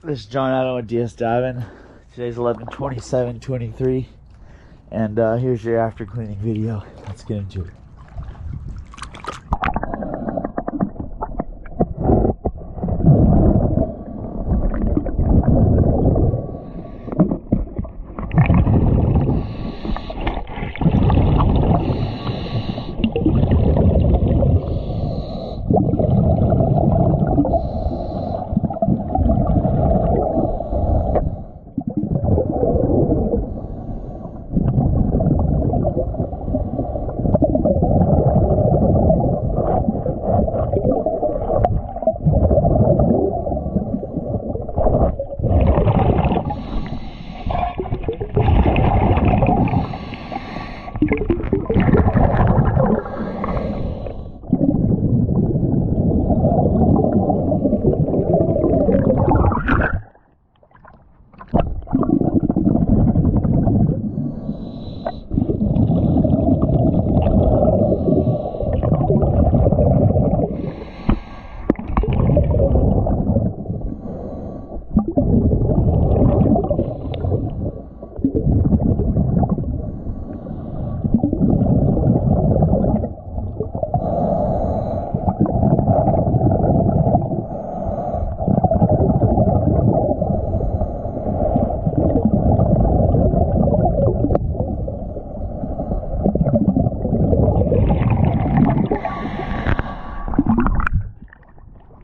This is John Addo with DS Diving. Today's 11/27/23, and here's your after cleaning video. Let's get into it.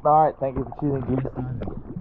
Alright, thank you for choosing DS Diving.